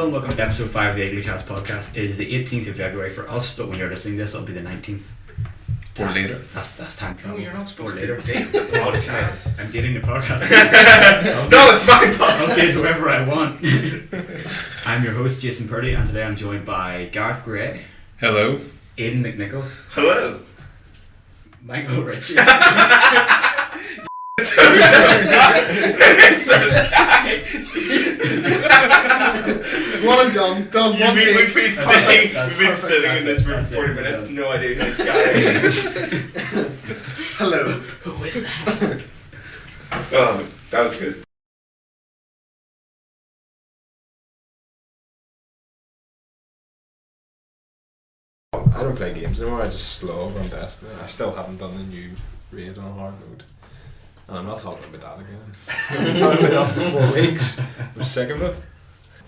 Hello and welcome to episode 5 of the Iglucast podcast. It is the 18th of February for us, but when you're listening to this, it'll be the 19th. Or later. That's time travel. No, you're not supposed to date the podcast. I'm dating the podcast. No, it's my podcast. I'll date whoever I want. I'm your host, Jason Purdy, and today I'm joined by Gareth Gray. Hello. Aodhan McNicholl. Hello. Michael Ritchie. One and done. One take. We've been sitting in this room for 40 minutes, no idea who this guy is. Hello. Who is that? Oh, that was good. I don't play games anymore, I just slog on Destiny. I still haven't done the new raid on hard mode. And I'm not talking about that again. I've been talking about that for 4 weeks. I'm sick of it.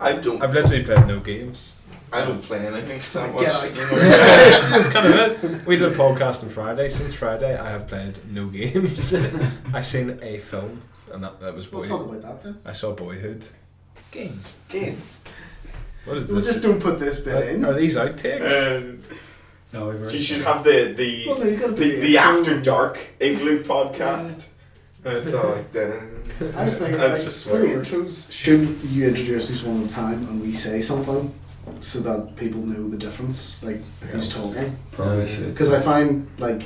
I've literally played no games. I don't play anything that much. That's kind of it. We did a podcast on Friday. Since Friday, I have played no games. I've seen a film, and that was Boyhood. We'll talk about that then. I saw Boyhood. Games. What is We this? just don't put this bit in. Are these outtakes? No, You should have the Well, no, you gotta put the After Dark Iglu podcast. It's all like that. I was thinking, That's like, just for the swear words. intros, should you introduce us one at a time and we say something so that people know the difference, like who's talking? Probably should. Because I find, like,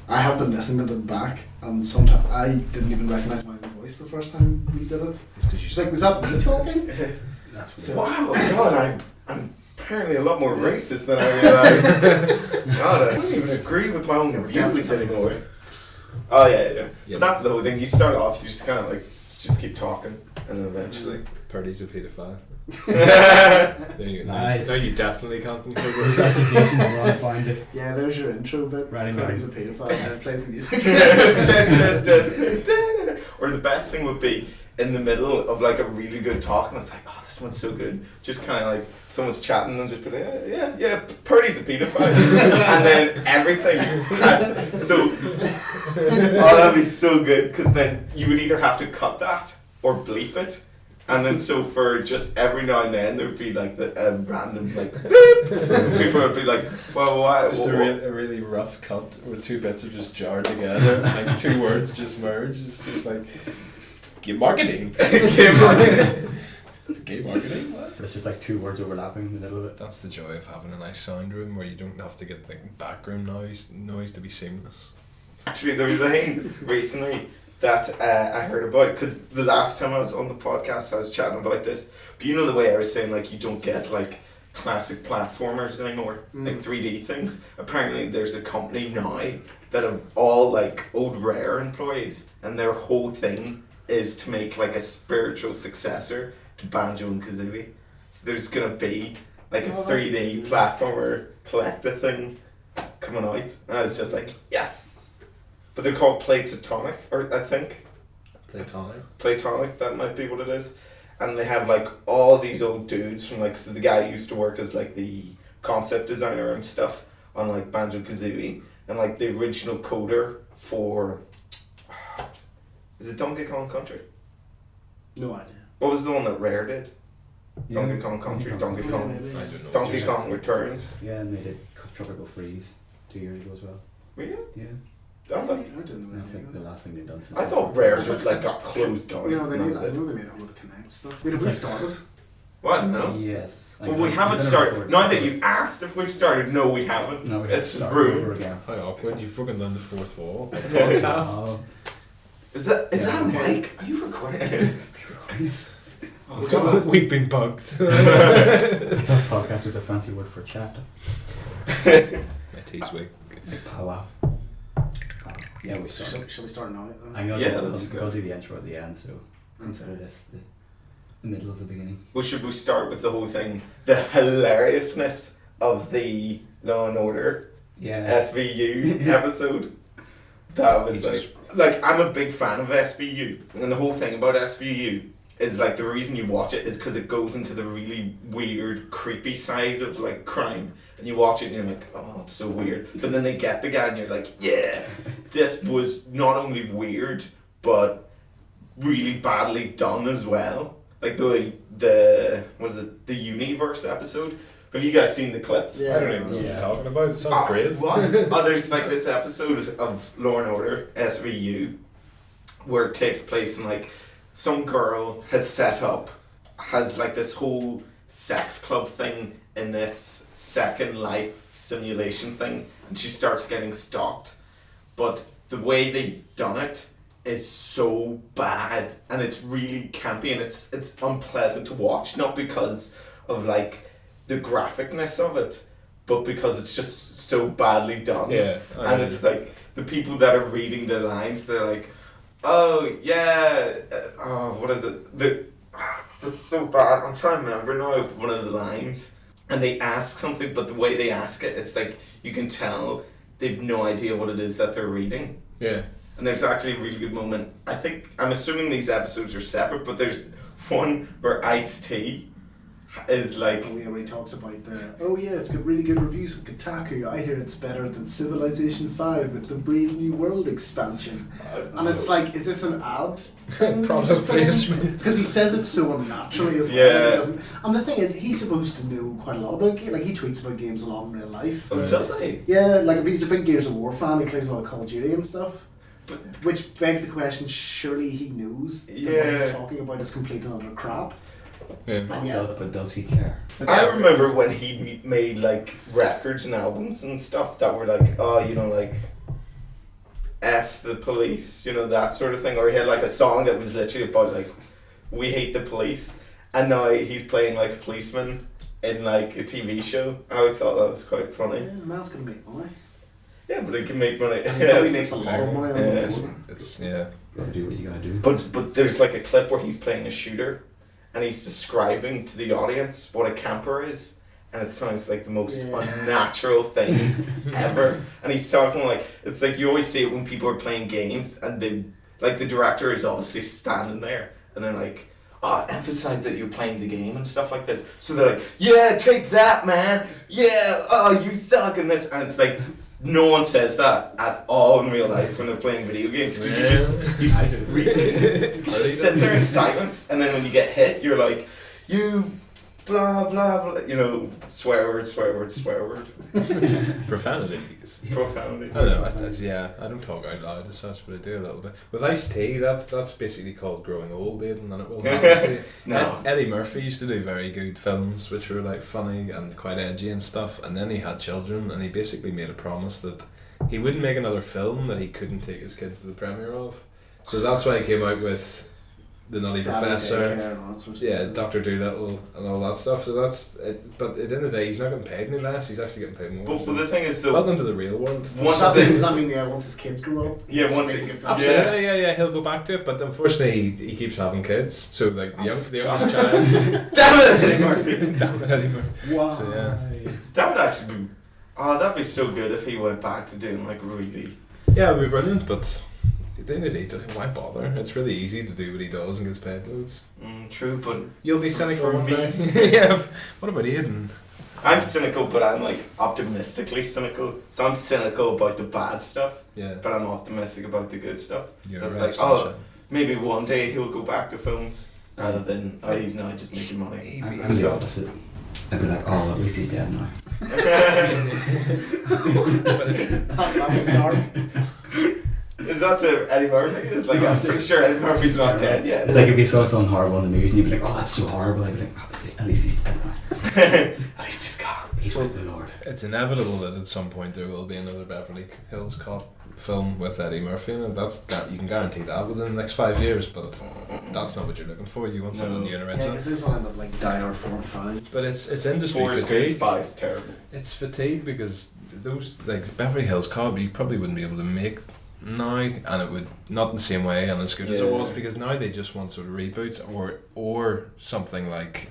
I have been listening to them back and sometimes I didn't even recognise my own voice the first time we did it. It's because you She's like, was that me talking? That's So- Wow, God, I'm apparently a lot more racist than I realised. God, I don't even agree with my own views anymore. Oh yeah. But that's the whole thing. You start off, you just kind of like, just keep talking, and then eventually. Purdy's a paedophile. There you go. Nice. No, you definitely can't There's conclude. accusations where I find it. Yeah, there's your intro bit. Right, Purdy's a paedophile and it plays the music. Or the best thing would be in the middle of like a really good talk, and it's like, oh, this one's so good. Just kind of like someone's chatting and just be like, yeah, Purdy's a paedophile, and then everything has so. Oh, that'd be so good, because then you would either have to cut that or bleep it. And then so for just every now and then there would be like the random like beep. People would be like, well, why? Just a really rough cut where two bits are just jarred together, like two words just merge. It's just like gay marketing. Gay marketing. What? It's just like two words overlapping in the middle of it. That's the joy of having a nice sound room where you don't have to get like background noise to be seamless. Actually, there was a thing recently that I heard about, because the last time I was on the podcast I was chatting about this, but you know the way I was saying like you don't get like classic platformers anymore, like 3D things. Apparently there's a company now that have all like old Rare employees, and their whole thing is to make like a spiritual successor to Banjo and Kazooie. So there's gonna be like a 3D platformer collector thing coming out, and I was just like, yes. But they're called Platonic, or I think Platonic, that might be what it is. And they have like all these old dudes from like, so the guy who used to work as like the concept designer and stuff on like Banjo Kazooie, and like the original coder for, is it Donkey Kong Country? No idea. What was the one that Rare did? Yeah, Donkey Kong Country, Donkey Yeah, Kong, maybe. I don't know. Donkey Kong Returns. Yeah, and they did Tropical Freeze 2 years ago as well. Really? Yeah. I I thought, didn't know That's anything like the about last thing they've done since. I thought Rare just like got closed down. No, they and made, that I was it. know they made a whole Connect stuff. Wait, have we It's like- started? What? No. Yes. Well, we haven't started. Now that you've asked if we've started, no, we haven't. No, we It's start rude. over again. How awkward! You've broken down the fourth wall. Of podcasts. Is that Yeah, a okay. mic? Are you recording? Oh, God. We've been bugged. Podcast was a fancy word for chat. My tea's weak. Like powwow. Yeah, we started. Shall we start now? Then? I'm gonna Yeah, do, that's I'll good. do the intro at the end, so consider this the middle of the beginning. Well, should we start with the whole thing? The hilariousness of the Law and Order Yeah. SVU episode. That was like I'm a big fan of SVU, and the whole thing about SVU is like the reason you watch it is because it goes into the really weird, creepy side of like crime, and you watch it and you're like, oh, it's so weird. But then they get the guy and you're like, yeah, this was not only weird but really badly done as well. Like the the Universe episode. Have you guys seen the clips? I don't even know what you're talking about. It sounds great. What? There's like this episode of Law and Order SVU where it takes place in like some girl has like this whole sex club thing in this Second Life simulation thing, and she starts getting stalked. But the way they've done it is so bad, and it's really campy, and it's unpleasant to watch, not because of like the graphicness of it, but because it's just so badly done. Yeah. And it's like the people that are reading the lines, they're like, oh yeah, what is it? It's just so bad. I'm trying to remember now one of the lines, and they ask something, but the way they ask it, it's like you can tell they've no idea what it is that they're reading. Yeah. And there's actually a really good moment. I'm assuming these episodes are separate, but there's one where Ice-T is like... Oh yeah, where he talks about it's got really good reviews on Kotaku. I hear it's better than Civilization 5 with the Brave New World expansion. And it's like, is this an ad thing? Product placement. Because he says it so unnaturally as well. Yeah. He doesn't. And the thing is, he's supposed to know quite a lot about games. Like, he tweets about games a lot in real life. Oh, does he? Yeah, like he's a big Gears of War fan. He plays a lot of Call of Duty and stuff. Which begs the question, surely he knows that what he's talking about is complete and utter crap. Yeah. But does he care? I remember when he made like records and albums and stuff that were like, like F the police, that sort of thing. Or he had like a song that was literally about like, we hate the police. And now he's playing like a policeman in like a TV show. I always thought that was quite funny. Yeah, man's gonna make money. Yeah, but he can make money. He probably makes a lot of money on it. It's yeah. Gotta do what you gotta do. But there's like a clip where he's playing a shooter, and he's describing to the audience what a camper is, and it sounds like the most unnatural thing ever. And he's talking like, it's like you always see it when people are playing games, and the director is obviously standing there, and they're like, emphasize that you're playing the game and stuff like this. So they're like, yeah, take that, man. Yeah, you suck in this, and it's like. No one says that at all in real life when they're playing video games, because you sit there in silence, and then when you get hit, you're like, you blah blah blah, swear word. Profanities. Profanities. I don't know. I don't talk out loud as such, but I do a little bit. With Ice-T, that's basically called growing old, Aodhan, and it will happen to you. No. Eddie Murphy used to do very good films, which were like funny and quite edgy and stuff. And then he had children, and he basically made a promise that he wouldn't make another film that he couldn't take his kids to the premiere of. So that's why he came out with The Nutty Professor, Dr. Dolittle and all that stuff. So that's it. But at the end of the day, he's not getting paid any less. He's actually getting paid more. But the thing is, though, welcome to the real world. Does that mean once his kids grow up? Absolutely, he'll go back to it. But unfortunately, he keeps having kids. So like the youngest child. Damn it, Eddie Murphy! Damn it, Eddie Murphy! Why? So yeah, that would actually be. That'd be so good if he went back to doing like really. Yeah, it'd be brilliant, but. At the end of the day, why bother? It's really easy to do what he does and gets paid loads. True, but you'll be cynical for one me. day. Yeah. What about Aodhan? I'm cynical, but I'm like optimistically cynical. So I'm cynical about the bad stuff. Yeah. But I'm optimistic about the good stuff. You're so it's right, like, maybe one day he'll go back to films rather than he's now just making money. I'm the opposite. I'd be like, at least he's dead now. But it's that was dark. Is that to Eddie Murphy? It's like, I'm pretty sure Eddie Murphy's not dead yet. It's like if you saw something horrible in the news and you'd be like, that's so horrible. I'd be like, at least he's dead now. At least he's gone. He's with the Lord. It's inevitable that at some point there will be another Beverly Hills Cop film with Eddie Murphy in it. You can guarantee that within the next 5 years, but that's not what you're looking for. You want something new and original. Yeah, because there's one end up like Die Hard 4 and 5. But it's industry 4 is fatigue. great, 5's terrible. It's fatigue because those like Beverly Hills Cop you probably wouldn't be able to make now, and it would not in the same way and as good as it was, because now they just want sort of reboots or something like,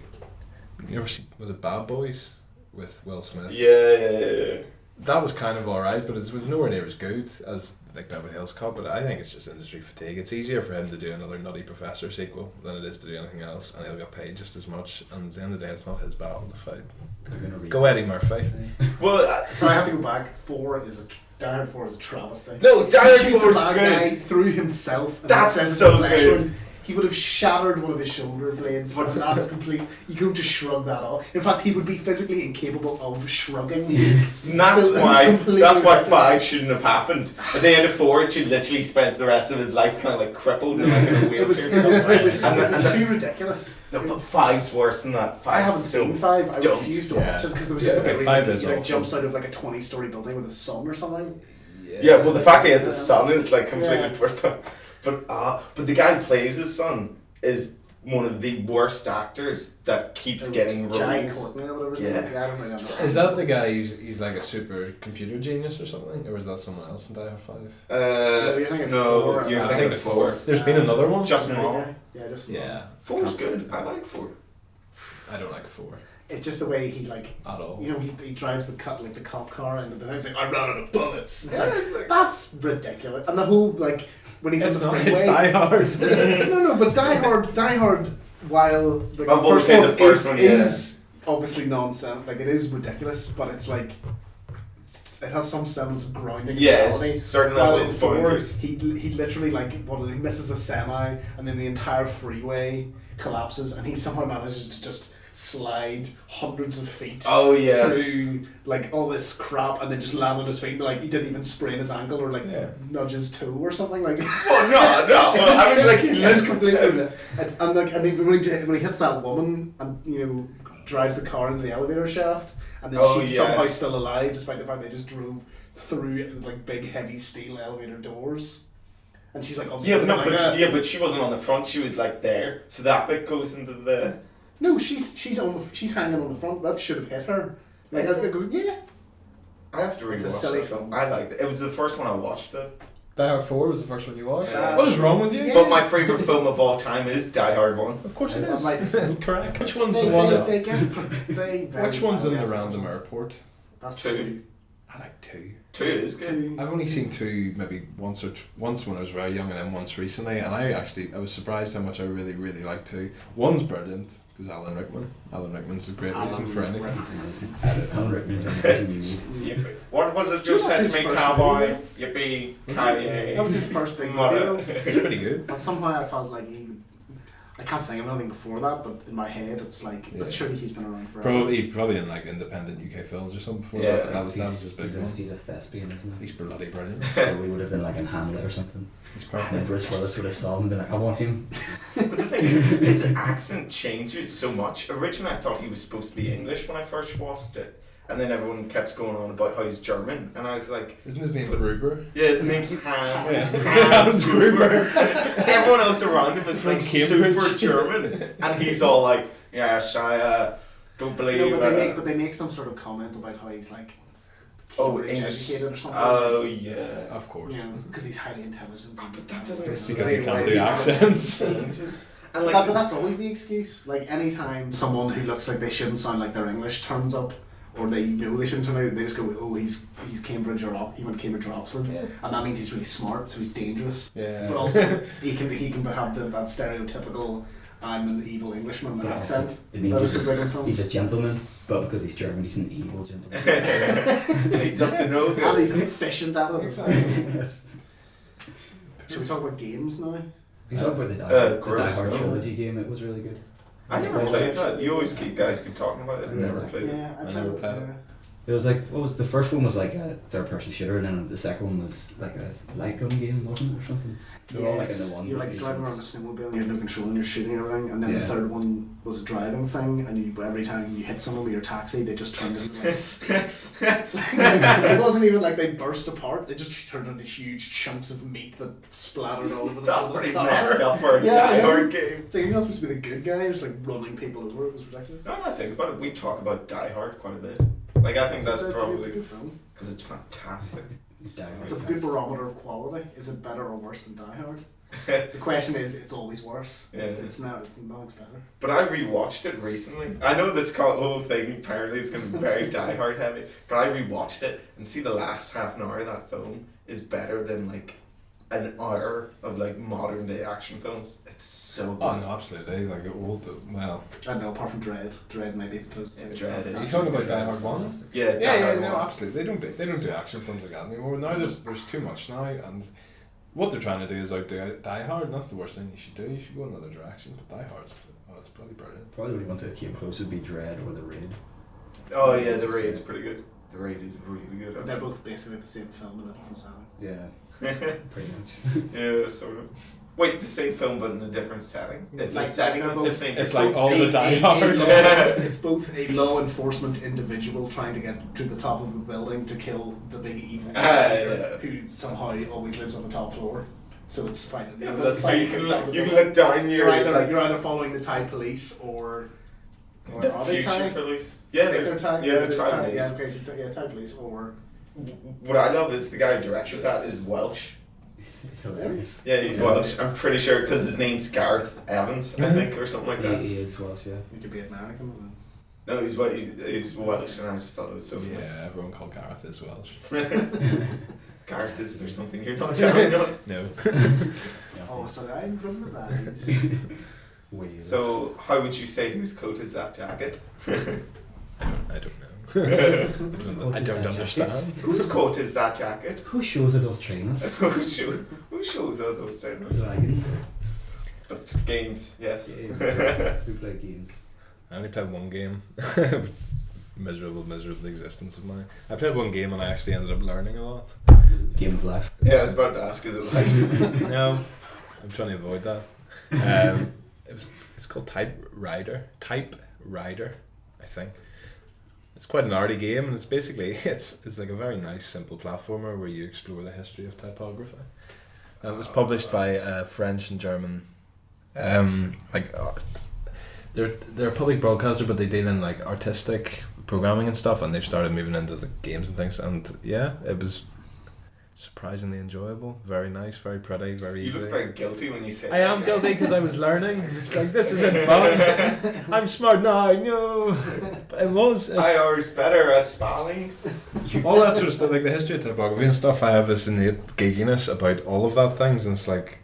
you ever see, was it Bad Boys with Will Smith? Yeah. That was kind of alright, but it was nowhere near as good as like Beverly Hills Cop. But I think it's just industry fatigue. It's easier for him to do another Nutty Professor sequel than it is to do anything else, and he'll get paid just as much. And at the end of the day, it's not his battle to fight. Go Eddie Murphy. Well, so I have to go back. Die Hard 4 is a travesty. No, Die Hard 4 is good. Guy through himself. And that's so good. he would have shattered one of his shoulder blades, and that is complete. You couldn't just shrug that off. In fact, he would be physically incapable of shrugging. And that's So why it's completely that's why ridiculous. 5 shouldn't have happened. At the end of 4, it should literally spends the rest of his life kind of like crippled and like in a wheelchair. It was And too ridiculous. No, but 5's worse than that. 5's I haven't so seen 5. I don't. refused to Yeah. watch it because there was just a bit where 5 he is like, awful. jumps out of like a 20-story building with his son or something. Yeah, well, the fact he has a son is like completely Yeah. worth it. But the guy who plays his son is one of the worst actors that keeps getting Giant roles. Courtney or whatever. his Yeah. name is. I don't really know. Is that the guy he's like a super computer genius or something? Or is that someone else in Die Hard 5? No, you're thinking No, 4. you're I thinking think 4. There's been another one? Justin Yeah, Long. yeah, just Yeah. 4's Can't good. see- I like 4. I don't like 4 It's just the way he like. at all. You know, he drives the cop car and then he's like, I ran out of bullets. It's Yeah, like, it's like- that's ridiculous. And the whole like when he's It's on the not. freeway. It's Die Hard. no, but Die Hard, while the Oh, well, first okay, one, the first one, yeah. is obviously nonsense. Like it is ridiculous, but it's like it has some semblance of grounding in Yeah, reality. certain While level in of 4, founders. he literally like he misses a semi, and then the entire freeway collapses, and he somehow manages to just slide hundreds of feet Oh yes. through like all this crap, and then just land on his feet. But like he didn't even sprain his ankle or like Yeah. nudge his toe or something like. Oh no, no. Well, I mean, like he It's lives completely and like and then when he hits that woman and drives the car into the elevator shaft, and then Oh, she's yes. somehow still alive despite the fact they just drove through like big heavy steel elevator doors, and she's like on the Yeah, but no, like, but she wasn't on the front. She was like there. So that bit goes into the. no, she's hanging on the front. That should have hit her. Like Is it? yeah. I have to rewatch It's a silly that film. I liked it. It was the first one I watched though. Die Hard 4 was the first one you watched? Yeah. What is wrong with you? Yeah. But my favourite film of all time is Die Hard 1. Of course it I is. like- Correct. Which one's They, the one they, that... they get they very Which one's in the badly random affected. airport? That's 2. 2. I like 2. 2 is good. I've only seen 2 maybe once when I was very young and then once recently, and I was surprised how much I really, really like 2. 1's brilliant because Alan Rickman's a great reason for anything. Alan Rickman is amazing. Yippee. What was it Do you just know said that's to me, his first cowboy? movie? Yippee, Kanye. That was his first big Mother. movie. It's pretty good. And somehow I felt like I can't think of anything before that, but in my head it's like, Yeah. but surely he's been around forever. Probably in like independent UK films or something before Yeah, that, but that was his big one. He's a thespian, isn't he? He's bloody brilliant. So we would have been like in Hamlet or something. He's And perfect. Bruce Willis would have saw him and been like, I want him. But the thing is, his accent changes so much. Originally, I thought he was supposed to be English when I first watched it. And then everyone kept going on about how he's German. And I was like, Isn't his name Gruber? yeah, his name's Hans. Yeah. Hans Gruber. Everyone else around him is From like Cambridge. super German. And he's all like, yes, I don't believe No, but it. they make some sort of comment about how he's like Oh, Cambridge English. educated or something. Oh, yeah. Of course. Because he's highly intelligent. But that doesn't It's make because he sense. can't do accents. Changes. And But that's always the excuse. Like anytime someone who looks like they shouldn't sound like they're English turns up, or they know they shouldn't turn out, they just go, oh, he's Cambridge or he went to Cambridge or Oxford, Yeah. and that means he's really smart, so he's dangerous. Yeah. But also he can have that stereotypical I'm an evil Englishman But also, accent. it means That was a big one. he's a gentleman, but because he's German, he's an evil gentleman. he's up to no And good. he's efficient at it as well. Yes. Should we talk about games now? You talk about the gross, Die Hard no. trilogy game, it was really good. I never played that. You always keep talking about it. I never Never. played it. Yeah, I never played it. It was like, what was the first one was like a third person shooter, and then the second one was like a light gun game, wasn't it, or something? They were all like in the one. You're like driving around a snowmobile and you have no control and you're shooting everything, and then the Yeah. third one was a driving thing, and every time you hit someone with your taxi, they just turned into it wasn't even like they burst apart, they just turned into huge chunks of meat that splattered all over the That's front of the pretty car. messed up for a Yeah, Die I know. Hard game. So you're not supposed to be the good guy, you're just like running people over, it was ridiculous. Now that I think about it, we talk about Die Hard quite a bit. Like, I think that's it's a probably good film. because it's fantastic. Die Hard. It's a good barometer of quality. Is it better or worse than Die Hard? The question is, it's always worse. It's Yeah. nothing's better. But I rewatched it recently. I know this whole thing apparently is going to be very Die Hard heavy, but I rewatched it and see the last half an hour of that film is better than like an hour of like modern day action films. It's so good. Oh no, absolutely. Like well, I don't know, apart from Dread. Dread might be the closest thing. Dread are is- you talking about Die Hard 1? Yeah, Die Yeah, Hard no, one. absolutely. They don't do action films like that anymore. Now there's too much now, and what they're trying to do is outdo Die Hard, and that's the worst thing you should do. You should go another direction. But Die Hard's it's bloody brilliant. Probably the only ones that came close would be Dread or The Raid. Oh yeah, The Raid's pretty good. The Raid is really good. They're both basically the same film in a different setting. Yeah, pretty much. Yeah, sort of. Wait, the same film but in a different setting. It's Like the setting they're that's the both- same. It's both like all a- the Die a- Hards. It's both a law enforcement individual trying to get to the top of a building to kill the big evil yeah. who somehow always lives on the top floor. So it's fine. Yeah, but that's so you can look down. You're either following the Thai police or the are they future Thai? police. Yeah, there's Thai. the Thai Thai. police. Yeah, okay, so Thai police or What I love is the guy who directed that is Welsh. It's hilarious. Yeah, he's Welsh. I'm pretty sure because his name's Gareth Evans, I think, or something like that. He is Welsh, yeah. you could be American. Then. No, he's Welsh, and I just thought it was so funny. Yeah, everyone called Gareth is Welsh. Gareth, is there something you're not telling us? No. Oh, so I'm from the valleys. Wales. So, how would you say whose coat is that jacket? I don't know. I don't understand. Whose coat is that jacket? Who shows it those trainers? Who shows all those trainers? Dragons. But games, yes. Who play games? I only played one game. It was miserable existence of mine. I played one game and I actually ended up learning a lot. Was it Game of Life? Yeah, I was about to ask, is it like... No, I'm trying to avoid that. It's called Type Rider, I think. It's quite an arty game, and it's basically it's like a very nice simple platformer where you explore the history of typography. And it was published by French and German. They're a public broadcaster, but they deal in like artistic programming and stuff, and they've started moving into the games and things. And yeah, it was surprisingly enjoyable, very nice, very pretty, very You easy. look very guilty when you say I am guilty because I was learning. It's like, this isn't fun. I'm smart now. No, but it was. I was better at spelling. All that sort of stuff, like the history of typography and stuff. I have this innate geekiness about all of that things, and it's like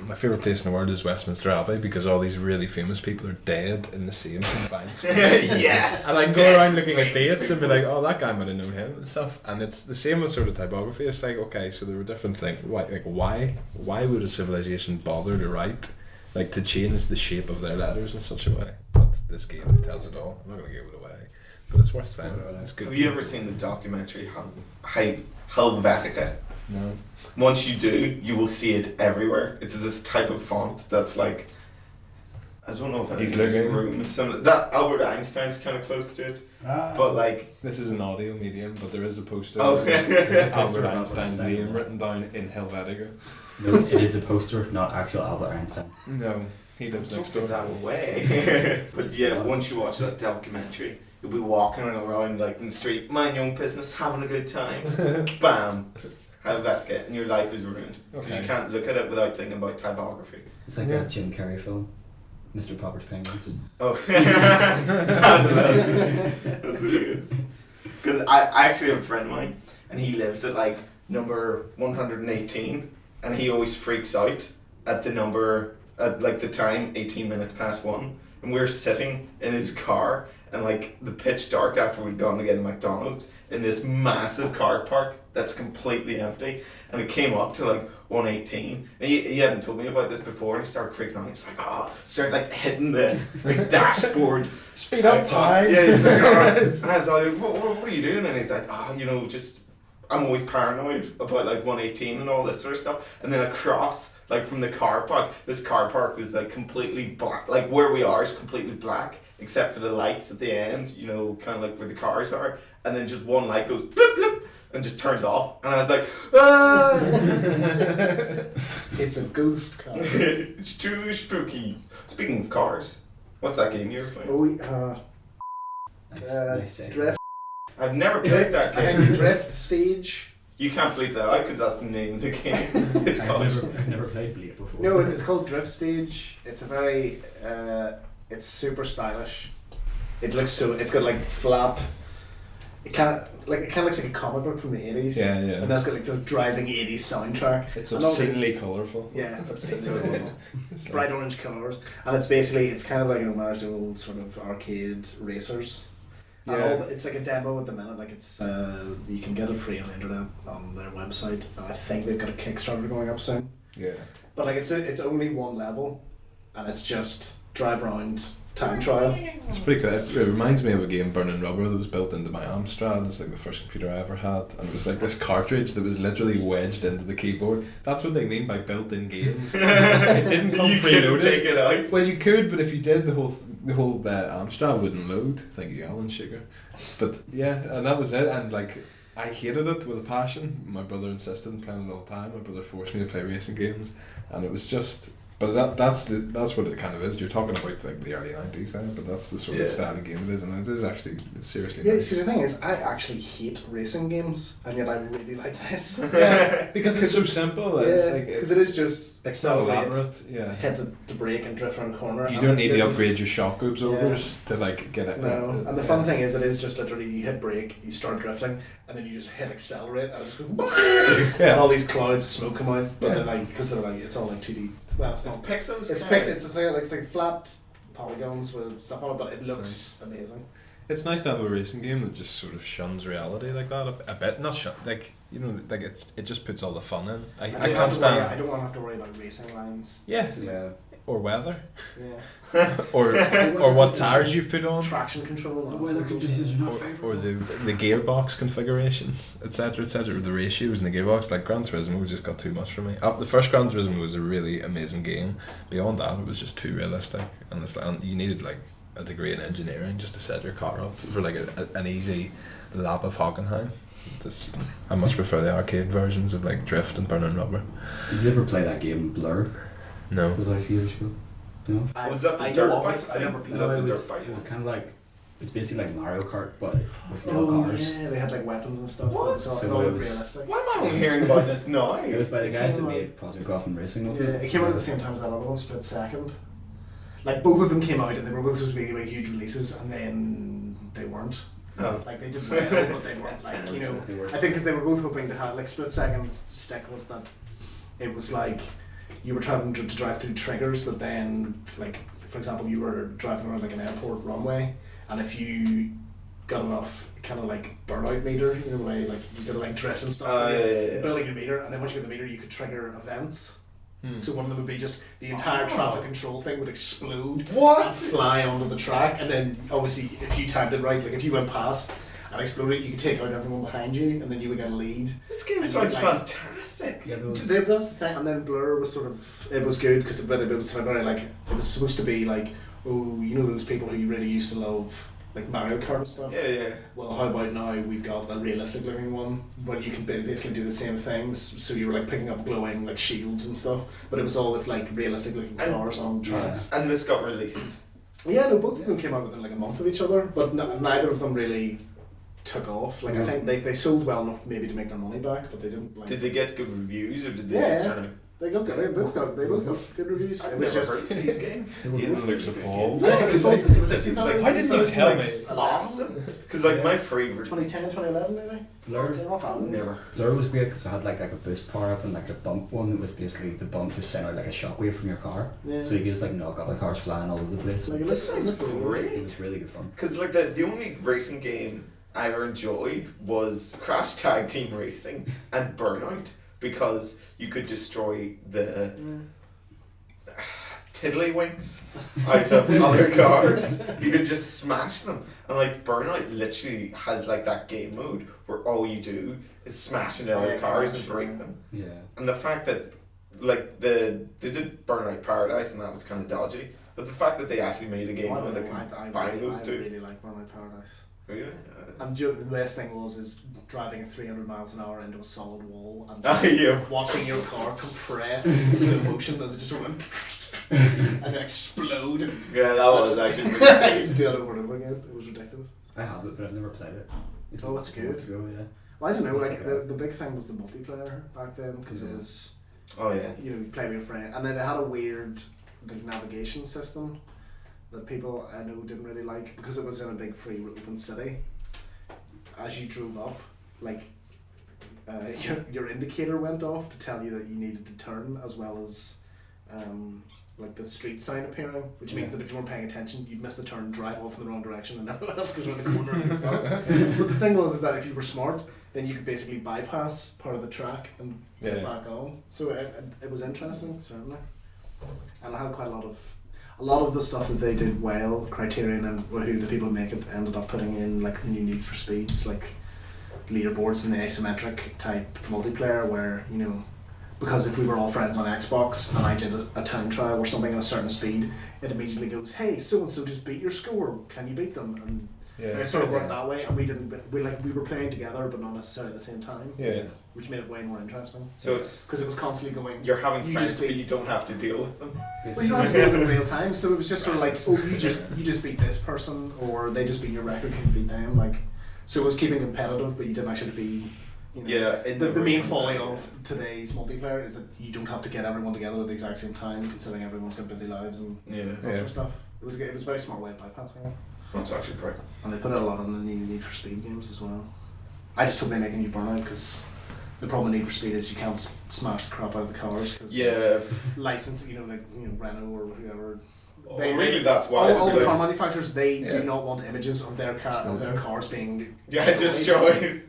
my favorite place in the world is Westminster Abbey because all these really famous people are dead in the same confined space. Yes. And I go around looking at dates and be like, oh, that guy might have known him and stuff. And it's the same with sort of typography. It's like, okay, so there were different things. Why would a civilization bother to write, like to change the shape of their letters in such a way? But this game tells it all. I'm not going to give it away, but it's worth playing. It's good. Have you ever seen the documentary Helvetica? No. Once you do, you will see it everywhere. It's this type of font that's like, I don't know if He's anybody's looking. room is similar. That Albert Einstein's kind of close to it, but like, This is an audio medium, but there is a poster Oh. of Poster Albert of Einstein's Albert Einstein. name written down in Helvetica. No, it is a poster, not actual Albert Einstein. No, he lives next door. that way. But yeah, once you watch that documentary, you'll be walking around like in the street, mind your own business, having a good time. Bam. Helvetica, and your life is ruined because Okay. you can't look at it without thinking about typography. It's like Yeah. a Jim Carrey film, Mr. Popper's Penguins. Oh, that's really good. Because I actually have a friend of mine, and he lives at like number 118, and he always freaks out at the number at like the time 18 minutes past 1, and we're sitting in his car, and like the pitch dark after we'd gone to get a McDonald's in this massive car park that's completely empty, and it came up to like 118, and he hadn't told me about this before, and he started freaking out. He's like, started like hitting the dashboard. Speed up time. Yeah, he's like, and I was like, what are you doing? And he's like, just I'm always paranoid about like 118 and all this sort of stuff. And then across, like from the car park, this car park was like completely black. Like where we are is completely black, except for the lights at the end, kind of like where the cars are. And then just one light goes blip blip and just turns off. And I was like, ah! It's a ghost car. It's too spooky. Speaking of cars, what's that game you were playing? Nice save. Drift. I've never played that I game. think Drift Stage. You can't bleep that out because that's the name of the game. It's called. I've never played Bleed before. No, it's called Drift Stage. It's a very, it's super stylish. It looks it's got like flat. It kind of looks like a comic book from the 80s. Yeah. And that's got like this driving 80s soundtrack. It's And all obscenely these- colourful. Yeah, it's So obscenely good. bright orange colours, and it's kind of like an homage to old sort of arcade racers. And it's like a demo at the minute. Like it's you can get it free on the internet on their website. And I think they've got a Kickstarter going up soon. Yeah. But like it's only one level, and it's just drive around time trial. It's pretty good. It reminds me of a game, Burning Rubber, that was built into my Amstrad. It was like the first computer I ever had, and it was like this cartridge that was literally wedged into the keyboard. That's what they mean by built-in games. It didn't come You preloaded. couldn't take it out. Well, you could, but if you did, the whole Amstrad wouldn't load. Thank you, Alan Sugar. But yeah, and that was it. And like, I hated it with a passion. My brother insisted on playing it all the time. My brother forced me to play racing games, and it was just. But that's what it kind of is. You're talking about like the early 90s there, but that's the sort of style of game it is, and it is actually, it's seriously Yeah, nice. see the thing is, I actually hate racing games, and yet I really like this. Yeah, because it's so simple. It's like because it is just it's not elaborate. Yeah, hit the brake and drift around a corner. you don't need to upgrade your shock absorbers to like get it. No, and the fun thing is, it is just literally you hit brake, you start drifting, and then you just hit accelerate, and it just goes, and all these clouds of smoke come out, but they're like, because they're like, it's all like 2D. Well, it's not pixels. It's like flat polygons with stuff on it, but it looks amazing. It's nice to have a racing game that just sort of shuns reality like that a bit. Not shun, like like it just puts all the fun in. I can't stand. I don't want to have to worry about racing lines. Yeah. Or weather. Yeah. or what tires you've put on. Traction control. The weather conditions are not Or the gearbox configurations, etc., etc. Or the ratios in the gearbox. Like Gran Turismo just got too much for me. The first Gran Turismo was a really amazing game. Beyond that, it was just too realistic, and you needed like a degree in engineering just to set your car up for like an easy lap of Hockenheim. I much prefer the arcade versions of like Drift and Burning Rubber. Did you ever play that game Blur? No. Was that a few years ago? No. Was that the I dirt know of bike it, I thing? never Was played that it. the Was, dirt bike? it was kind of like, it's basically like Mario Kart, but with real cars. Yeah, they had like weapons and stuff. What? So So it all it looked was- realistic. Why am I only hearing about this now? It was by the guys that came out- made Project Gotham Racing, Yeah, wasn't it? it came out at the same time as that other one, Split Second. Like both of them came out and they were both supposed to be like huge releases, and then they weren't. Oh. Like they did well, but they weren't like, you know. I think because they were both hoping to have like Split Second's stick was that it was like you were trying to drive through triggers that then, like for example, you were driving around like an airport runway, and if you got enough kind of like burnout meter, you know, the way like you gotta like drift and stuff, building your meter, and then once you get the meter, you could trigger events. So one of them would be just the entire traffic control thing would explode and fly onto the track, and then obviously if you timed it right, like if you went past and exploded, you could take out everyone behind you, and then you would get a lead. This game And sounds you, like, fantastic. Yeah, there was, That's the thing, and then Blur was sort of, it was good because it was very like, it was supposed to be like, oh, you know those people who you really used to love, like Mario Kart and stuff? Yeah. Well, how about now we've got a realistic looking one where you can basically do the same things, so you were like picking up glowing like shields and stuff, but it was all with like realistic looking cars on tracks. And this got released. Yeah, no, both of them came out within like a month of each other, but neither of them really took off. Like I think they sold well enough maybe to make their money back, but they didn't. Like, Did they get good reviews, or did they Yeah. just turn out? they both got good reviews. I've It was never just heard of these games. Ian looks appalled. yeah, Because it's like, why didn't you tell me? Awesome. Because like my favorite. 2010, 2011 maybe. Blur. They're off albums. Never. Blur was great because it had like a boost power up and like a bump one that was basically the bump just sent out like a shockwave from your car. Yeah. So you could just like knock other cars flying all over the place. Like, This sounds It great. was really good fun. Because like the only racing game I ever enjoyed was Crash Tag Team Racing and Burnout, because you could destroy the tiddlywinks out of other cars. You could just smash them, and like Burnout literally has like that game mode where all you do is smash into other cars and break them. Yeah. And the fact that like they did Burnout Paradise and that was kind of dodgy, but the fact that they actually made a game where they can bind those I two. really like Burnout Paradise. Really? And the best thing is driving at 300 miles an hour into a solid wall and Ah, just yeah. watching your car compress in slow motion as it just went and then explode. Yeah, that was actually I pretty had to do that over and over again. It was ridiculous. I have it, but I've never played it. Oh, it's good. Months ago, yeah. Well, I don't know. Like the big thing was the multiplayer back then, because it was, Oh yeah. you know, you play with your friend, and then it had a weird like navigation system that people I know didn't really like, because it was in a big free open city. As you drove up, like your indicator went off to tell you that you needed to turn, as well as like the street sign appearing, which means that if you weren't paying attention, you'd miss the turn, drive off in the wrong direction, and everyone else goes around the corner and you're fucked. But the thing was is that if you were smart, then you could basically bypass part of the track and get back on. So it was interesting, certainly. And I had quite a lot of the stuff that they did well, Criterion and who the people who make it ended up putting in like the new Need for Speeds, like leaderboards and the asymmetric type multiplayer where, you know, because if we were all friends on Xbox and I did a time trial or something at a certain speed, it immediately goes, hey, so and so just beat your score, can you beat them? And it sort of worked that way, and we were playing together but not necessarily at the same time. Yeah. Which made it way more interesting. So it's because it was constantly going. You're having friends, but you don't have to deal with them. Well, you don't have to deal with them in real time, so it was just sort of like, oh, you just beat this person, or they just beat your record, can you beat them? Like, so it was keeping competitive, but you didn't actually be. You know, the main folly of today's multiplayer is that you don't have to get everyone together at the exact same time, considering everyone's got busy lives and that sort of stuff. It was a very smart way of bypassing it. That's actually great. And they put out a lot on the new Need for Speed games as well. I just hope they make a new Burnout, because the problem with Need for Speed is you can't smash the crap out of the cars. Cause license, like Renault or whoever. That's why all the car manufacturers do not want images of their cars being destroyed.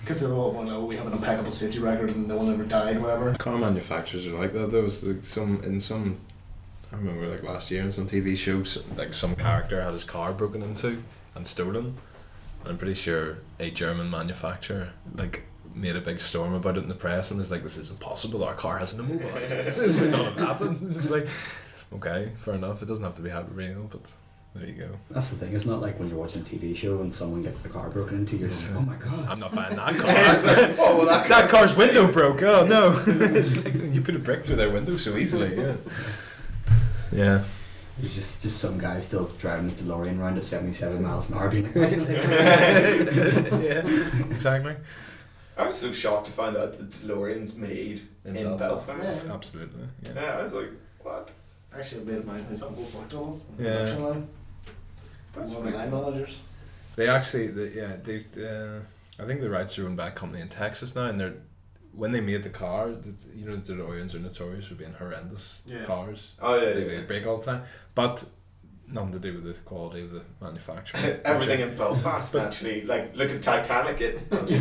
Because they're all we have an impeccable safety record and no one ever died, whatever. Car manufacturers are like that. There was like some. I remember like last year in some TV shows, like some character had his car broken into and stolen. I'm pretty sure a German manufacturer like made a big storm about it in the press and was like, this is impossible, our car hasn't immobilized. This would not have happened. It's like, okay, fair enough, it doesn't have to be real, but there you go. That's the thing, it's not like when you're watching a TV show and someone gets the car broken into, you're like, oh my god. I'm not buying that car. That car's window broke, oh no. It's like, you put a brick through their window so easily, yeah. He's just some guy still driving his DeLorean around at 77 miles an hour being like, yeah, exactly. I was so shocked to find out that DeLorean's made in Belfast. Yeah. Absolutely. Yeah, I was like, what? Actually, a mate of mine, his uncle worked on it. Yeah. Production line. That's one of the line managers. They actually, I think the rights are owned by a company in Texas now, and when they made the car, the DeLoreans are notorious for being horrendous cars. Oh yeah, they break all the time, but nothing to do with the quality of the manufacturing. Everything in Belfast actually, like look at Titanic. Hold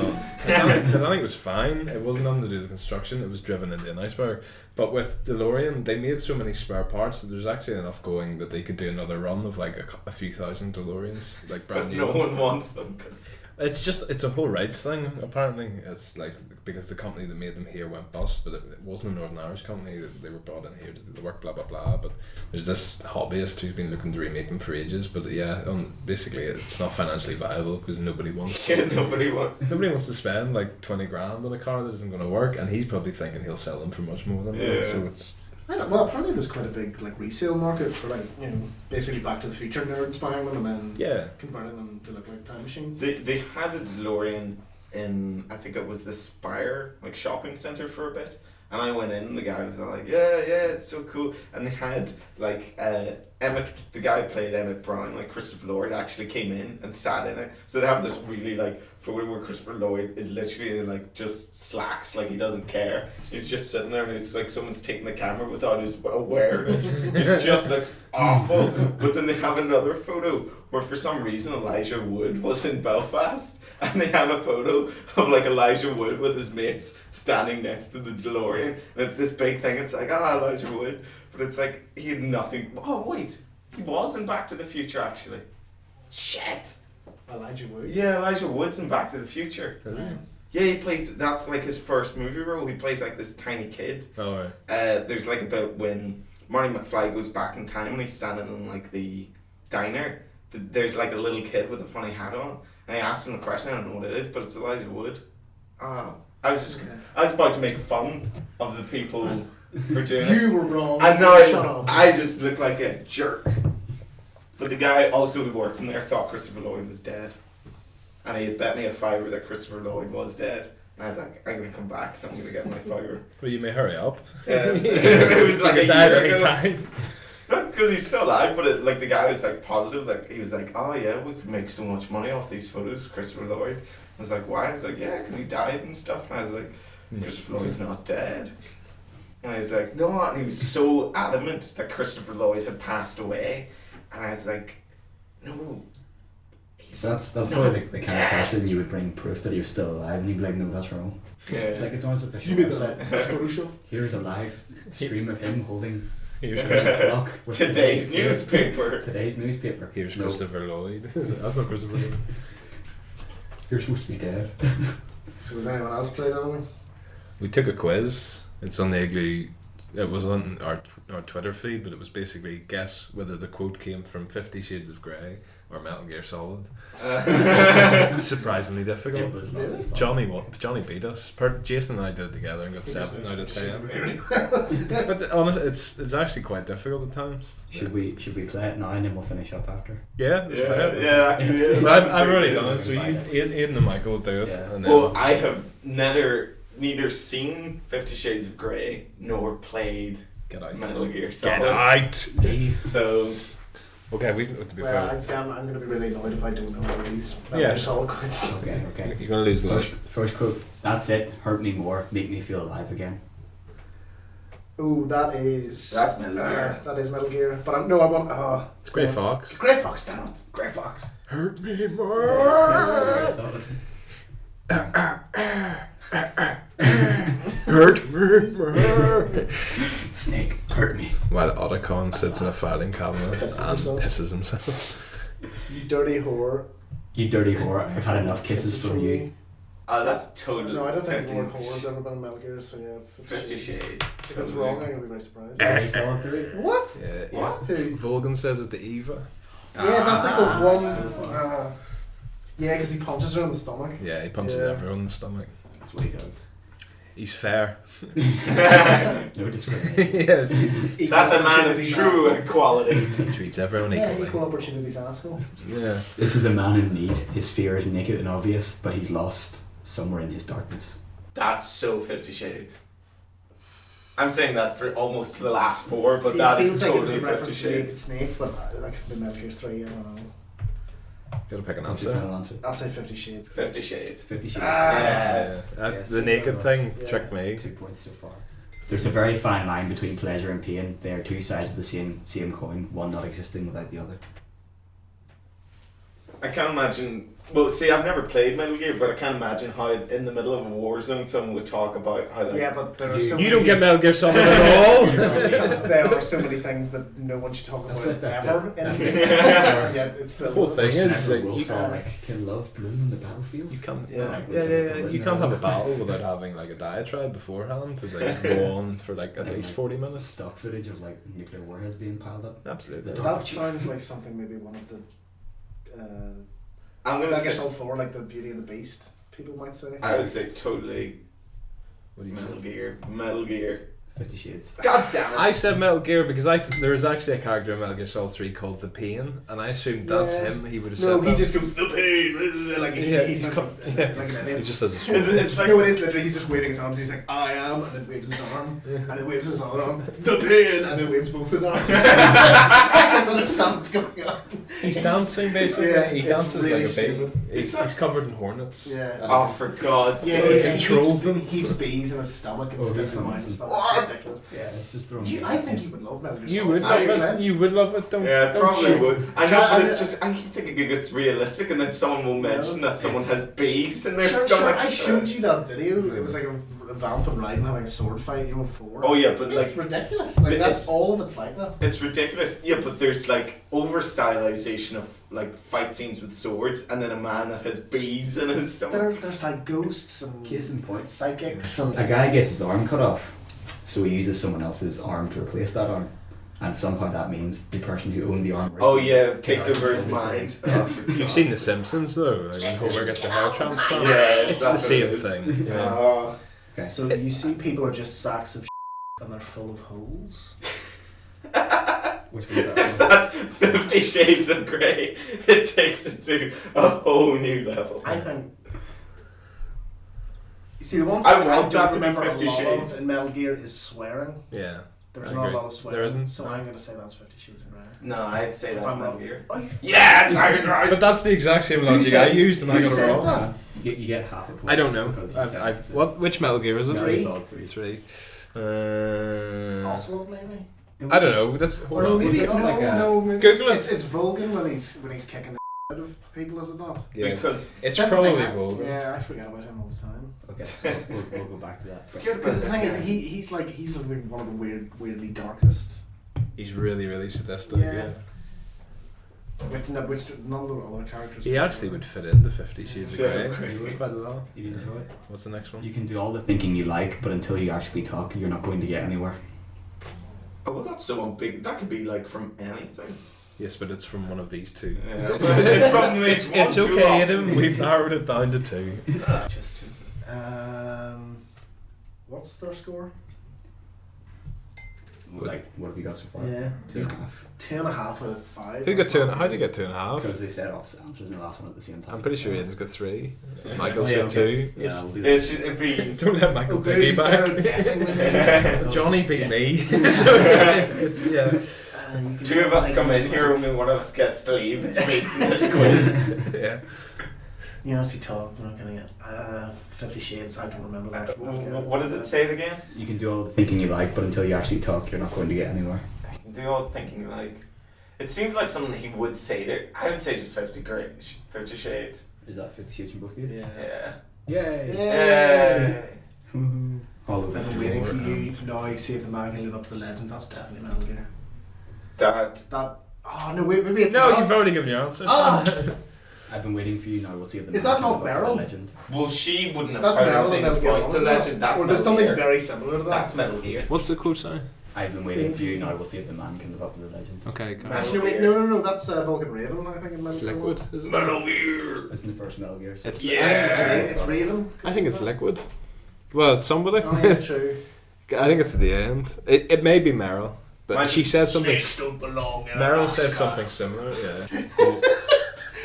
on, Titanic was fine. It wasn't nothing to do with the construction. It was driven into an iceberg. But with DeLorean, they made so many spare parts that there's actually enough going that they could do another run of like a few thousand DeLoreans, like brand new. No one wants them because. It's a whole rights thing, apparently. It's like because the company that made them here went bust, but it wasn't a Northern Irish company. They were brought in here to do the work, blah blah blah. But there's this hobbyist who's been looking to remake them for ages, but basically it's not financially viable because nobody wants nobody wants to spend like 20 grand on a car that isn't going to work, and he's probably thinking he'll sell them for much more than that. So it's. Well, apparently there's quite a big resale market for basically Back to the Future nerds buying them and then converting them to look like time machines. They had a DeLorean in, I think it was the Spire shopping centre for a bit, and I went in and the guy was like, yeah, it's so cool, and they had Emmett, the guy who played Emmett Brown, Christopher Lloyd, actually came in and sat in it. So they have this really photo where Christopher Lloyd is literally in just slacks, he doesn't care. He's just sitting there and it's like someone's taking the camera without his awareness. It just looks awful. But then they have another photo where for some reason Elijah Wood was in Belfast, and they have a photo of Elijah Wood with his mates standing next to the DeLorean, and it's this big thing. It's like, Elijah Wood. But it's he had nothing. Oh wait, he was in Back to the Future actually. Shit. Elijah Wood. Yeah, Elijah Wood's in Back to the Future. Is he? Yeah, he plays. That's his first movie role. He plays this tiny kid. Oh right. There's about when Marty McFly goes back in time and he's standing in the diner. There's a little kid with a funny hat on, and I asked him a question. I don't know what it is, but it's Elijah Wood. I was about to make fun of the people. For doing you were wrong. I know. Shut up. I just look like a jerk. But the guy also who works in there thought Christopher Lloyd was dead, and he had bet me a $5 that Christopher Lloyd was dead. And I was like, I'm gonna come back. And I'm gonna get my $5. Well, you may hurry up. Yeah, it was a year ago. Time. Not because he's still alive, but the guy was positive. He was like, oh yeah, we could make so much money off these photos, Christopher Lloyd. I was like, why? I was like, yeah, because he died and stuff. And I was like, Christopher Lloyd's not dead. And I was like, no, and he was so adamant that Christopher Lloyd had passed away. And I was like, no. That's probably the kind of person you would bring proof that he was still alive, and he'd be like, no, that's wrong. Yeah. Like, it's almost official. You mean that's Photoshop? Here's a live stream of him holding Here's a clock. with Today's newspaper. Today's newspaper. Here's No, Christopher Lloyd. That's not Christopher Lloyd. You're supposed to be dead. So has anyone else played anything? We took a quiz. It's on the Iglu. It was on our Twitter feed, but it was basically guess whether the quote came from 50 Shades of Grey or Metal Gear Solid. Surprisingly difficult. It was lots of fun. Johnny beat us. Jason and I did it together and got 7 out of 10. But But honestly, it's actually quite difficult at times. Should we play it now and then we'll finish up after? Yeah, let's play it. Yeah, actually, It's- yeah. I've already done it, so Aodhan and Michael will do it. Yeah. And then Well, I have neither seen 50 Shades of Grey nor played get out. Metal Gear Get Solid. out! Leave. So, Okay, to be well, fair, I'd say I'm going to be really annoyed if I don't know all these Yeah. solid quotes. Okay. you're going to lose the First, light. first quote. That's it. Hurt me more. Make me feel alive again. Oh, that's Metal Gear. That is Metal Gear. But I want. It's Grey Fox. Grey Fox, damn it. Grey Fox. Hurt me more. Hurt me more. Snake. Hurt me. While Otacon sits in a filing cabinet and pisses himself. You dirty whore. You dirty whore. I've had enough kisses from you. that's totally. No, I don't think 50 the word whore has ever been in Metal Gear, so yeah. 50 Shades. If it's wrong, I'm going to be very surprised. Very solid 3. What? Yeah, What? Who? Vulcan says it to Eva. Yeah, that's like the one. so far. Yeah, because he punches her in the stomach. Yeah, he punches Yeah. everyone in the stomach. That's what he does. He's fair. No discrimination. Yes, he's, Equal That's a man of opportunity true man. equality. he treats everyone Yeah, equally. equal opportunities asshole. Yeah. This is a man in need. His fear is naked and obvious, but he's lost somewhere in his darkness. That's so 50 Shades. I'm saying that for almost the last 4, but See, that it is feels like it's totally a 50 reference to Naked Shades. Snake, but that could be Metal Gear 3, I don't know. Gotta pick an What's your answer. final answer? I'll say 50 Shades. 50 Shades. 50 Shades. Yes. Yes. The naked thing Yeah. tricked me. 2 points so far. There's a very fine line between pleasure and pain. They are two sides of the same coin, one not existing without the other. I can't imagine. Well, see, I've never played Metal Gear, but I can't imagine how in the middle of a war zone someone would talk about how. Like, Yeah, but there are You- so You many. don't get Metal Gear Solid at all. Because there are so many things that no one should talk That's about it, that ever. bit. in That it. bit. Yet it's filled Whole with thing it. is Sniper like wolves you all can't- like kill love bloom on the battlefield. You can't. Yeah. Like, You can't have a battle without having like a diatribe beforehand to like go on for like at And, least like, 40 minutes. stock footage of like nuclear warheads being piled up. Absolutely. That sounds like something maybe one of the. I'm gonna Metal Gear say. Solid 4, like the Beauty and the Beast, people might say. I would say totally What do you Metal say? Gear. Metal Gear. 50 Shades. God damn it! I said Metal Gear because there was actually a character in Metal Gear Solid 3 called The Pain, and I assumed that's Yeah. him. He would have No, said he that. just goes, the pain, like Yeah, he's he's like, yeah. like an He idiot. just has a sword. It's like No, it is literally, he's just waving his arms, he's like, I am, and then waves his arm, Yeah. and then waves his other arm, the pain, and then waves both his arms. I don't understand what's going on. He's dancing basically. Yeah, He it's dances really like a bee. stupid. He's covered in hornets. Yeah. oh, for God's Yeah, sake! he controls keeps, them. he keeps bees in his stomach and Oh, spits he's them out and amazing. stuff. What? It's ridiculous. Yeah, it's just throwing. I think you would love Metal Gear You Solid. would I love would. it. You would love it. Don't. Yeah, don't probably you? would. I know, Sure, but I- it's just I keep thinking it's realistic, and then someone will mention that someone it's- has bees in their Sure, stomach. I showed you that video. It was like a vamp and Raiden having a sword fight, you know, 4. Oh yeah, but like It's ridiculous. Like, But that's it's- all of it's like that. it's ridiculous. Yeah, but there's like over stylization of like fight scenes with swords, and then a man that has bees in his stomach. There's like ghosts and Case in point. psychics and A guy gets his arm cut off, so he uses someone else's arm to replace that arm, and somehow that means the person who owned the arm. Oh originally yeah, it takes can over his control it. mind. Oh, for You've God's seen The sake. Simpsons though, like when Homer gets a hair transplant. Yes, It's the that's same what it is. thing. Yeah. Oh. Okay. So you see people are just sacks of and they're full of holes. Which one is that If one? that's 50 Shades of Grey, it takes it to a whole new level. I think. You see, the one I thing I, want that don't to be remember a 50 lot Shades. of in Metal Gear is swearing. Yeah. There's I not a agree. lot of swearing. There isn't. So I'm going to say that's 50 Shades of Grey. No, I'd say If that's I'm Metal wrong. Gear. Oh, you Yes, I was right. But that's the exact same logic I used, and I who got it says wrong. that? You get half a point. I don't know. because you said it. Which Metal Gear is it? Metal Gear Solid 3. 3. Ocelot maybe. I don't know. That's Or no, maybe it's not like a- maybe Google it. It's Vulcan when he's kicking the out of people, is it not? yeah. Because It's That's the probably thing, Vulcan. Yeah, I forget about him all the time. Okay, we'll go back to that. Because the thing is, he's like one of the weirdly darkest. He's really, really sadistic. Yeah. Yeah. Which none of the other characters. He actually would fit into 50 Shades of Yeah, Grey. Grey. He would, by the law. You enjoy it. What's the next one? You can do all the thinking you like, but until you actually talk, you're not going to get anywhere. oh well, that's so big. That could be like from anything. Yes, but it's from one of these two. Yeah, but it's from It's one, two okay, options. Adam. We've narrowed it down to 2. Just two. What's their score? Like, what have you got so far? Yeah. 2.5. 2.5 out of 5. Who got 2? How do you get 2.5? Because they said opposite answers in the last one at the same time. I'm pretty sure Aiden's got 3. Michael's Yeah, got 2. Yeah, Yes. we'll do It that. should be. Don't let Michael Okay, piggy he's better back. at guessing than me. Johnny beat me. So it's yeah. You can Two of us like- come in here, only one of us gets to leave. It's based on this quiz. Yeah. You honestly talk, we're not gonna get 50 Shades, I don't remember that. What does it say it again? You can do all the thinking you like, but until you actually talk, you're not going to get anywhere. I can do all the thinking like. It seems like something he would say there. I would say just 50 Shades. Is that 50 Shades from both of you? Yeah. Yeah. Yay! Yay. Woohoo. All I've over been the waiting for floor. you now, see if the man can live up to the legend, that's definitely Metal Gear. That. Oh no, wait, maybe it's No, not. you've already given your answer. I've been waiting for you, now we'll see if the Is man that can not live up to the Meryl? legend. Well, she wouldn't have That's heard Metal and anything Metal Gear about 1, the isn't it? legend. That's Or there's Metal something Gear. very similar to that. That's Metal Gear. What's the quote say? I've been waiting for you, now we'll see if the man can live up to the legend. Okay, can Actually, wait, no, that's Vulcan Raven, I think. In It's Metal Gear liquid, 1. is it? Metal Gear. It's in the first Metal Gear. So It's Yeah. It's Raven. I think it's Isn't it? liquid. Well, it's somebody. Oh, yeah, true. I think it's at the end. It may be Meryl, but Mine- she says something. Snakes don't belong in Meryl Alaska. says something similar. Yeah.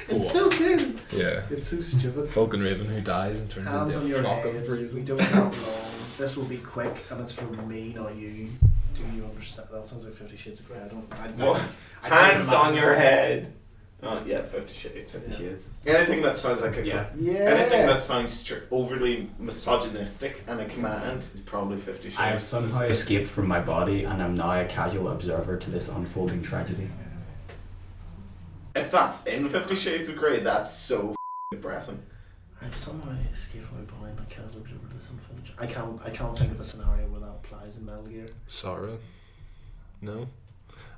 It's so good. Yeah. It's so stupid. Vulcan Raven who dies and turns Hands on into a your flock head. of We ravens. don't have long. This will be quick, and it's from me, not you. Do you understand? That sounds like 50 Shades of Grey. What? I can't Hands on imagine your that. head. Oh yeah, 50 Shades. 50 Yeah. Shades. Anything that sounds like a Yeah. Yeah. anything that sounds overly misogynistic and a command is probably 50 Shades. I have somehow escaped from my body and I'm now a casual observer to this unfolding tragedy. If that's in 50 Shades of Grey, that's so depressing. I've somehow escaped from my body and I can't observe this unfolding. I can't think of a scenario where that applies in Metal Gear. Sorrow. No.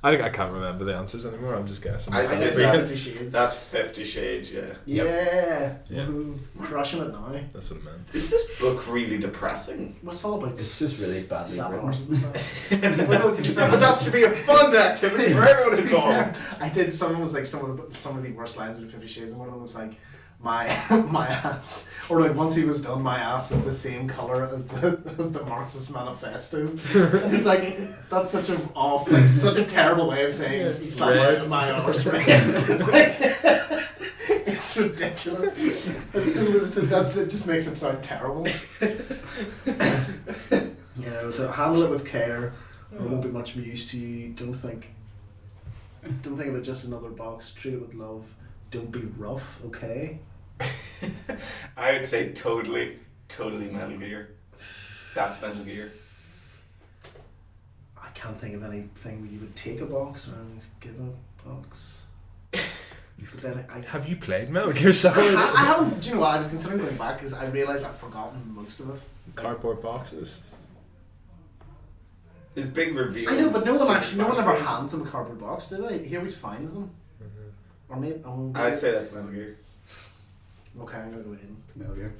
I can't remember the answers anymore. I'm just guessing. I say It's that's- 50 Shades. That's 50 Shades, yeah. Yeah. Yeah. Crushing it now. That's what it meant. Is this book really depressing? Well, it's all about It's just really badly slapping written. horses and stuff. Well, no, to be fair, But that should be a fun activity for everyone to go on. I did. Someone was like some of the worst lines in 50 Shades, and one of them was like, my ass, or like once he was done, my ass was the same color as the Marxist manifesto. And it's like that's such such a terrible way of saying he slapped my arse red. Like, it's ridiculous. It just makes it sound terrible. So handle it with care. There won't be much use to you. Don't think of it just another box. Treat it with love. Don't be rough, okay? I would say totally Metal Gear. That's Metal Gear. I can't think of anything where you would take a box or just give a box. But then Have you played Metal Gear Solid? I haven't. Do you know what? I was considering going back because I realised I've forgotten most of it. Cardboard boxes. His big reveal. I know, but no one ever hands him a cardboard box, do they? He always finds them. Or maybe. I'd say that's Metal Gear. Okay, I'm gonna go in. Metal Gear.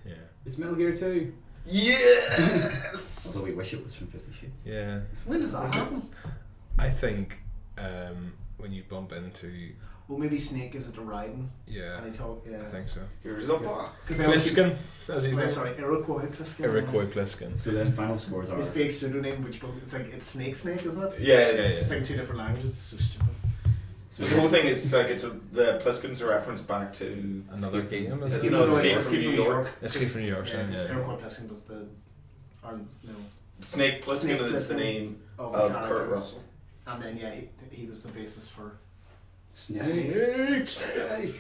Yeah. It's Metal Gear 2. Yes! Although we wish it was from 50 Shades. Yeah. When does that happen? I think when you bump into Well, maybe Snake gives it to Raiden. yeah, And they talk. Yeah. I think so. Here's the box. 'Cause they always keep- Pliskin, as he's Wait, known. sorry, Iroquois Pliskin. Iroquois Pliskin. So then final scores are... His fake pseudonym, which it's Snake, isn't it? Yeah, It's like 2 different languages. It's so stupid. So the whole thing is like the Pliskin's a reference back to Another game, is No, it? no, it's Escape from New York. Escape from New York, Yeah, because yeah. Iroquois Pliskin was the, Snake Plissken Snake is the Plissken name of of the Kurt character. Russell. And then he was the basis for. Snake. Snake.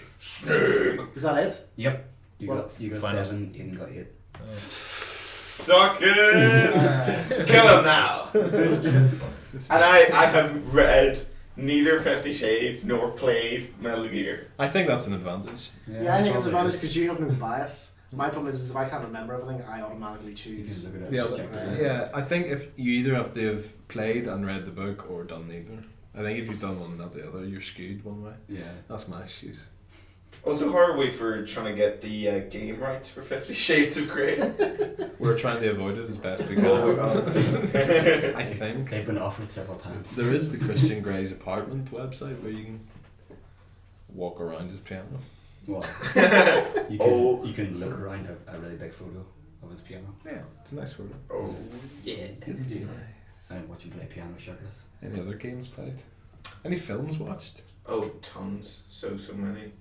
Is that it? Yep. You Well, got final- 7, Ian got 8. Suck it! Kill him now! And I have read neither 50 Shades nor played Metal Gear. I think that's an advantage. Yeah, I think it's an advantage because you have no bias. My problem is if I can't remember everything, I automatically choose. Yeah, I think if you either have to have played and read the book or done neither. I think if you've done one and not the other, you're skewed one way. Yeah. That's my excuse. Also, how are we for trying to get the game rights for 50 Shades of Grey? We're trying to avoid it as best we can. I think. They've been offered several times. There is the Christian Grey's apartment website where you can walk around his piano. Well, you can look around a really big photo of his piano. Yeah, it's a nice photo. Oh, yeah. It's nice. And watch him play piano shirtless. Any other games played? Any films watched? Oh, tons. So many.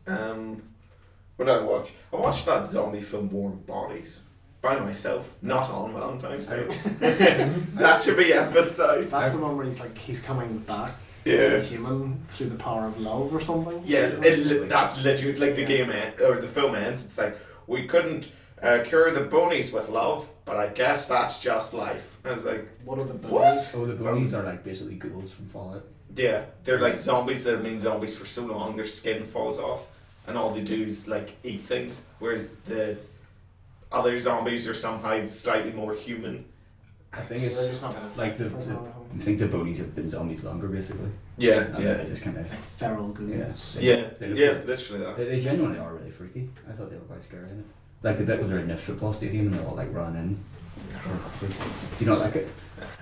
What did I watch? I watched that zombie film Warm Bodies by myself, not on Valentine's Day. That should be emphasized. That's the one where he's coming back. Yeah. Human through the power of love or something. Yeah, that's literally like the game or the film ends. It's like we couldn't cure the bonies with love, but I guess that's just life. I was like, what are the what? bonies? Oh, the bonies are like basically ghouls from Fallout. Yeah, they're like zombies that have been zombies for so long their skin falls off, and all they do is like eat things. Whereas the other zombies are somehow slightly more human. I think it's like I think the bonies have been zombies longer, basically. Yeah, and they just kind of like feral ghouls. Literally that. They genuinely are really freaky. I thought they were quite scary in it. Like the bit where they're in the football stadium and they're all like running in. Do you not like it?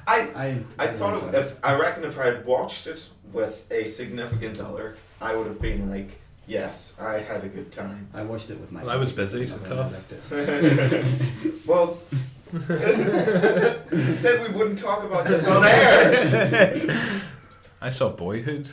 I thought I reckon if I had watched it with a significant other, I would have been like, yes, I had a good time. I watched it with my. Well, I was busy, so tough. Well. You said we wouldn't talk about this on air. I saw Boyhood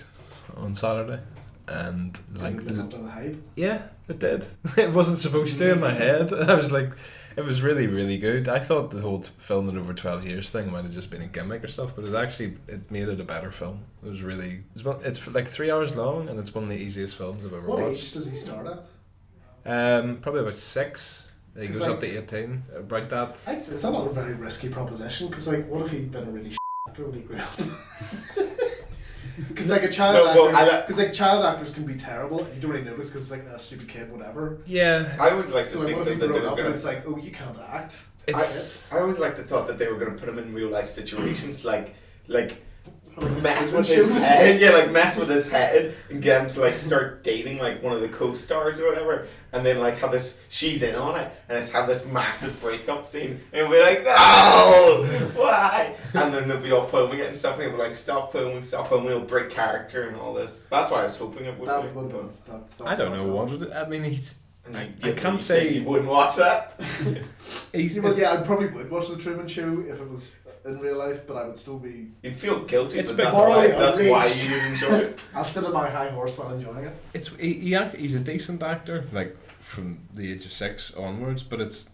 on Saturday, and like live up to the hype. Yeah, it did. It wasn't supposed to in my head. I was like, it was really, really good. I thought the whole filming over 12 years thing might have just been a gimmick or stuff, but it made it a better film. It was really. It's like 3 hours long, and it's one of the easiest films I've ever watched. What age does he start at? Probably about 6. He goes up to 18, about that. It's not a very risky proposition, because what if he'd been a really actor when he grew up? Because child actors can be terrible and you don't really notice because it's a stupid kid, whatever. Yeah. I always like so to think what if he that grew up and it's like, oh, you can't act. I always like to thought that they were going to put him in real life situations like mess with his head, mess with his head and get him to start dating one of the co-stars or whatever, and then have this, she's in on it, and it's have this massive breakup scene, and we're like, no, why? And then they'll be all filming it and stuff, and he'll be like, stop filming, it'll break character and all this. That's what I was hoping it would be. I don't know what it is. I mean, I can't say you wouldn't watch that. I probably would watch the Truman Show if it was in real life, but I would still be. You'd feel guilty. It's but that's why you enjoy it. I'll sit on my high horse while enjoying it. He's a decent actor, from the age of 6 onwards, but it's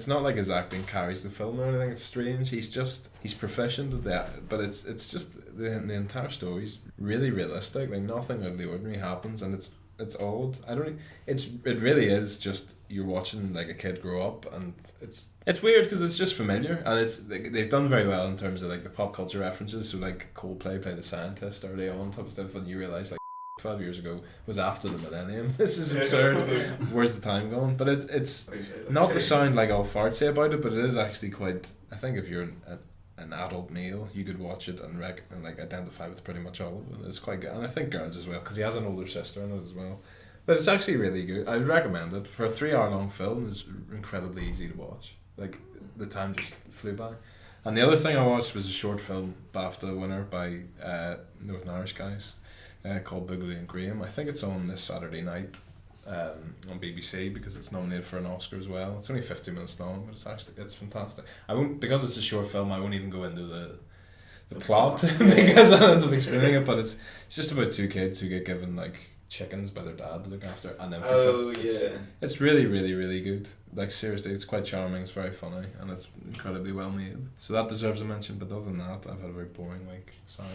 not like his acting carries the film or anything. It's strange. He's proficient at that, but it's just the entire story's really realistic. Nothing out of the ordinary happens, and it's odd. It really is just you're watching a kid grow up, and it's weird because it's just familiar, and they've done very well in terms of the pop culture references. So Coldplay play the scientist early on type of stuff, and you realise 12 years ago was after the millennium. This is absurd. Where's the time gone? But it's not to sound like all fartsy about it, but it is actually quite. I think if you're an adult male, you could watch it and identify with pretty much all of it. It's quite good, and I think girls as well, because he has an older sister in it as well. But it's actually really good. I would recommend it. For a 3 hour long film, it's incredibly easy to watch. The time just flew by. And the other thing I watched was a short film, BAFTA winner by Northern Irish guys, called Boogaloo and Grahame. I think it's on this Saturday night on BBC because it's nominated for an Oscar as well. It's only 50 minutes long, but it's fantastic. I won't, because it's a short film, I won't even go into the plot because I don't end up explaining it, but it's just about 2 kids who get given chickens by their dad to look after, and then it's really, really, really good. Seriously, it's quite charming, it's very funny, and it's incredibly well made. So that deserves a mention, but other than that, I've had a very boring week. Sorry.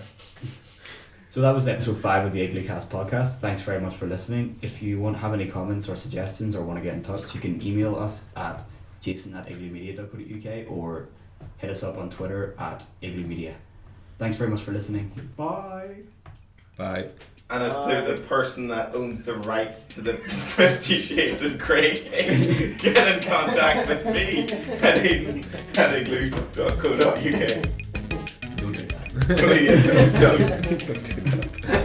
So that was episode 5 of the Iglucast podcast. Thanks very much for listening. If you have any comments or suggestions or want to get in touch, you can email us at jason@iglumedia.co.uk or hit us up on Twitter @iglumedia. Thanks very much for listening. Bye. Bye. And if they're the person that owns the rights to the 50 Shades of Grey game, get in contact with me at iglu.co.uk. Don't do that. Please don't. Please don't do that.